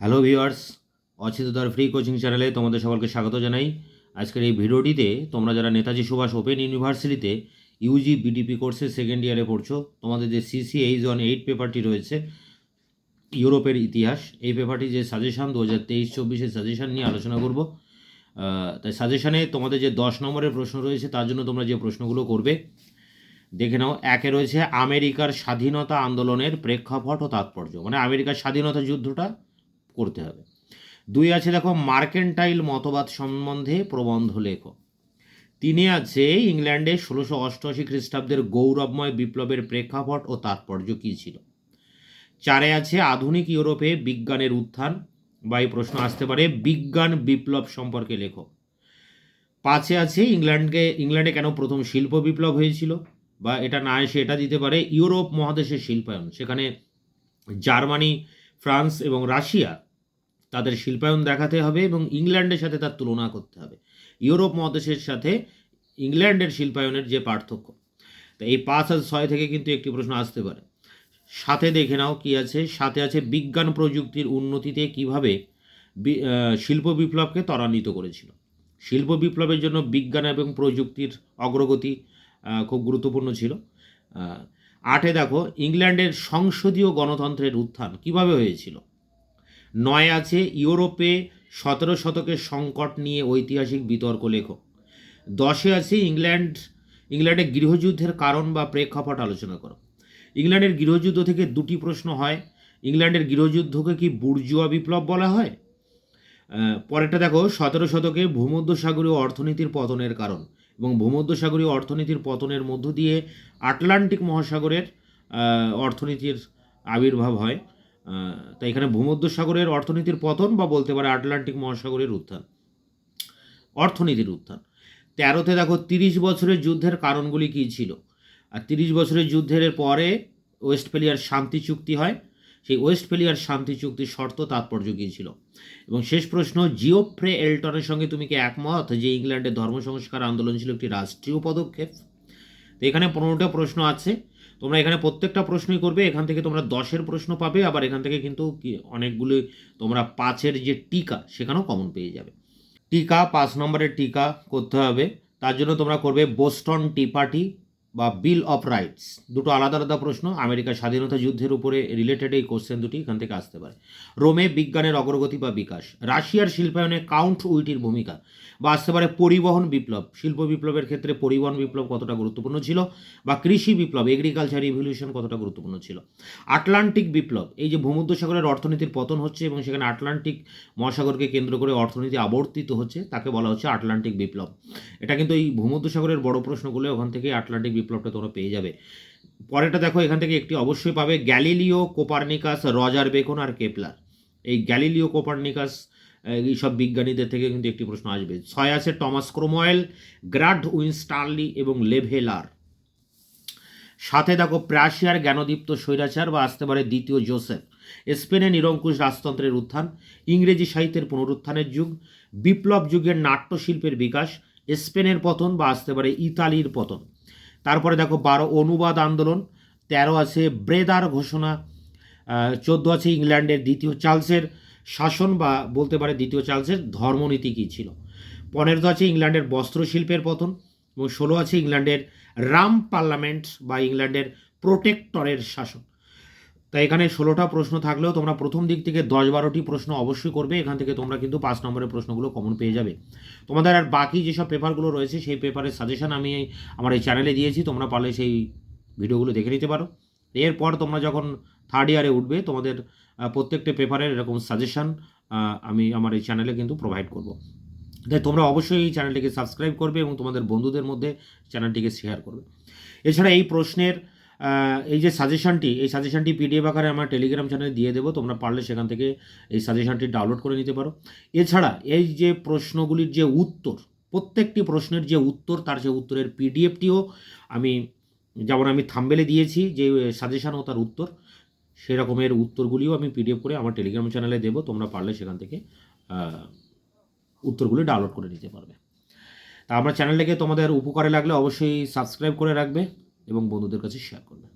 Hello viewers, অচিন্ততার free coaching চ্যানেলে তোমাদের সকলকে স্বাগত জানাই। আজকের এই ভিডিওটিতে তোমরা যারা নেতাজি সুভাষ ওপেন ইউনিভার্সিটিতে ইউজি বিডিপি কোর্সে সেকেন্ড ইয়ারে পড়ছো, তোমাদের যে CC-H1-8 পেপারটি রয়েছে ইউরোপের ইতিহাস, এই পেপারটি যে সাজেশান 2023-24 সাজেশান নিয়ে আলোচনা করব। তাই সাজেশানে তোমাদের যে 10 নম্বরের প্রশ্ন রয়েছে তার জন্য তোমরা যে প্রশ্নগুলো করবে দেখে নাও। একে রয়েছে আমেরিকার স্বাধীনতা আন্দোলনের প্রেক্ষাপট ও তাৎপর্য, মানে আমেরিকার স্বাধীনতা যুদ্ধটা করতে হবে। 2 আছে দেখো মার্কেন্টাইল মতবাদ সম্বন্ধে প্রবন্ধ লেখো। 3 আছে ইংল্যান্ডে 1688 খ্রিস্টাব্দের গৌরবময় বিপ্লবের প্রেক্ষাপট ও তাৎপর্য কী ছিল। 4 আছে আধুনিক ইউরোপে বিজ্ঞানের উত্থান, বা এই প্রশ্ন আসতে পারে বিজ্ঞান বিপ্লব সম্পর্কে লেখো। 5 আছে ইংল্যান্ডে কেন প্রথম শিল্প বিপ্লব হয়েছিল, বা এটা না এসে এটা দিতে পারে ইউরোপ মহাদেশের শিল্পায়ন, সেখানে জার্মানি, ফ্রান্স এবং রাশিয়া তাদের শিল্পায়ন দেখাতে হবে এবং ইংল্যান্ডের সাথে তার তুলনা করতে হবে, ইউরোপ মহাদেশের সাথে ইংল্যান্ডের শিল্পায়নের যে পার্থক্য। তো এই 5 আর 6 থেকে কিন্তু একটি প্রশ্ন আসতে পারে। সাথে দেখে নাও কি আছে। সাথে আছে বিজ্ঞান প্রযুক্তির উন্নতিতে কিভাবে শিল্প বিপ্লবকে ত্বরান্বিত করেছিল। শিল্প বিপ্লবের জন্য বিজ্ঞান এবং প্রযুক্তির অগ্রগতি খুব গুরুত্বপূর্ণ ছিল। 8 দেখো ইংল্যান্ডের সংসদীয় গণতন্ত্রের উত্থান কিভাবে হয়েছিল। 9 আছে ইউরোপে 17 শতকের সংকট নিয়ে ঐতিহাসিক বিতর্ক লেখো। 10 আছে ইংল্যান্ডে গৃহযুদ্ধের কারণ বা প্রেক্ষাপট আলোচনা করো। ইংল্যান্ডের গৃহযুদ্ধ থেকে 2টি প্রশ্ন হয়। ইংল্যান্ডের গৃহযুদ্ধকে কি বুর্জুয়া বিপ্লব বলা হয়? পরেরটা দেখো 17 শতকে ভূমধ্যসাগরীয় অর্থনীতির পতনের কারণ, এবং ভূমধ্যসাগরীয় অর্থনীতির পতনের মধ্য দিয়ে আটলান্টিক মহাসাগরের অর্থনীতির আবির্ভাব হয়। তাই এখানে ভূমধ্যসাগরের অর্থনীতির পতন, বা বলতে পারে আটলান্টিক মহাসাগরের উত্থান, অর্থনীতির উত্থান। 13তে দেখো 30 বছরের যুদ্ধের কারণগুলি কী ছিল। আর 30 বছরের যুদ্ধের পরে ওয়েস্টফেলিয়ার শান্তি চুক্তি হয়। সেই ওয়েস্টফেলিয়ার শান্তি চুক্তির শর্ত তাৎপর্য কী ছিল। এবং শেষ প্রশ্ন, জিওফ্রে এলটনের সঙ্গে তুমি কি একমত যে ইংল্যান্ডের ধর্ম সংস্কার আন্দোলন ছিল একটি রাষ্ট্রীয় পদক্ষেপ? তো এখানে 15টা প্রশ্ন আছে। তোমরা এখানে প্রত্যেকটা প্রশ্নই করবে। এখান থেকে তোমরা 10-এর প্রশ্ন পাবে, আবার এখান থেকে কিন্তু অনেকগুলি তোমরা 5-এর যে টিকা সেখানেও কমন পেয়ে যাবে। টিকা 5 নম্বরের টিকা করতে হবে। তার জন্য তোমরা করবে বোস্টন টি পার্টি বা বিল অফ রাইটস। দুটো আলাদা আলাদা প্রশ্ন, আমেরিকার স্বাধীনতা যুদ্ধের উপরে রিলেটেড এই কোশ্চেন দুটি এখান থেকে আসতে পারে। রোমে বিজ্ঞানের অগ্রগতি বা বিকাশ, রাশিয়ার শিল্পায়নে কাউন্ট উইটির ভূমিকা, বা আসতে পারে পরিবহন বিপ্লব, শিল্প বিপ্লবের ক্ষেত্রে পরিবহন বিপ্লব কতটা গুরুত্বপূর্ণ ছিল, বা কৃষি বিপ্লব, এগ্রিকালচার রিভলিউশন কতটা গুরুত্বপূর্ণ ছিল। আটলান্টিক বিপ্লব, এই যে ভূমধ্যসাগরের অর্থনীতির পতন হচ্ছে এবং সেখানে আটলান্টিক মহাসাগরকে কেন্দ্র করে অর্থনীতি আবর্তিত হচ্ছে, তাকে বলা হচ্ছে আটলান্টিক বিপ্লব। এটা কিন্তু এই ভূমধ্যসাগরের বড় প্রশ্নগুলো ওখান থেকে আটলান্টিক বিপ্লবটা তোমরা পেয়ে যাবে। পরেরটা দেখো, এখান থেকে একটি অবশ্যই পাবে গ্যালিলিও, কোপার্নিকাস, রজার বেকন আর কেপলার। এই গ্যালিলিও, কোপার্নিকাস এইসব বিজ্ঞানীদের থেকে কিন্তু একটি প্রশ্ন আসবে। 6 আছে টমাস ক্রোমওয়েল, গ্রাড উইনস্টানলি এবং লেভেলার। সাথে দেখো প্রাশিয়ার জ্ঞানদীপ্ত স্বৈরাচার, বা আসতে পারে দ্বিতীয় জোসেফ। স্পেনে নিরঙ্কুশ রাজতন্ত্রের উত্থান, ইংরেজি সাহিত্যের পুনরুত্থানের যুগ, বিপ্লব যুগের নাট্যশিল্পের বিকাশ, স্পেনের পতন, বা আসতে পারে ইতালির পতন। তারপরে দেখো 12 অনুবাদ আন্দোলন। 13 আছে ব্রেদার ঘোষণা। 14 আছে ইংল্যান্ডের দ্বিতীয় চার্লসের শাসন, বা বলতে পারে দ্বিতীয় চার্লসের ধর্মনীতি কী ছিল। 15 আছে ইংল্যান্ডের বস্ত্রশিল্পের পতন, এবং 16 আছে ইংল্যান্ডের রাম পার্লামেন্ট বা ইংল্যান্ডের প্রোটেক্টরের শাসন। তাই এখানে 16টা প্রশ্ন থাকলেও তোমরা প্রথম দিক থেকে 10-12টি প্রশ্ন অবশ্যই করবে। এখান থেকে তোমরা কিন্তু 5 নম্বরের প্রশ্নগুলো কমন পেয়ে যাবে। তোমাদের আর বাকি যেসব পেপারগুলো রয়েছে সেই পেপারের সাজেশন আমি আমার এই চ্যানেলে দিয়েছি, তোমরা পারলে সেই ভিডিওগুলো দেখে নিতে পারো। এরপর তোমরা যখন 3rd ইয়ারে উঠবে তোমাদের প্রত্যেকটা পেপারের এরকম সাজেশন আমি আমার এই চ্যানেলে কিন্তু প্রোভাইড করব। তাই তোমরা অবশ্যই এই চ্যানেলটিকে সাবস্ক্রাইব করবে এবং তোমাদের বন্ধুদের মধ্যে চ্যানেলটিকে শেয়ার করবে। এছাড়া এই প্রশ্নের এই যে এই সাজেশনটি পিডিএফ আকারে আমার টেলিগ্রাম চ্যানেলে দিয়ে দেবো, তোমরা পারলে সেখান থেকে এই সাজেশনটি ডাউনলোড করে নিতে পারো। এছাড়া এই যে প্রশ্নগুলির যে উত্তর, প্রত্যেকটি প্রশ্নের যে উত্তর, তার যে উত্তরের পিডিএফটিও আমি, যেমন আমি থাম্বনেলে দিয়েছি যে সাজেশন ও তার উত্তর, সেই রকমের উত্তরগুলিও আমি পিডিএফ করে আমার টেলিগ্রাম চ্যানেলে দেবো, তোমরা পারলে সেখান থেকে উত্তরগুলি ডাউনলোড করে নিতে পারবে। তা আমার চ্যানেলটাকে তোমাদের উপকারে লাগলে অবশ্যই সাবস্ক্রাইব করে রাখবে এবং বন্ধুদের কাছে শেয়ার করবে।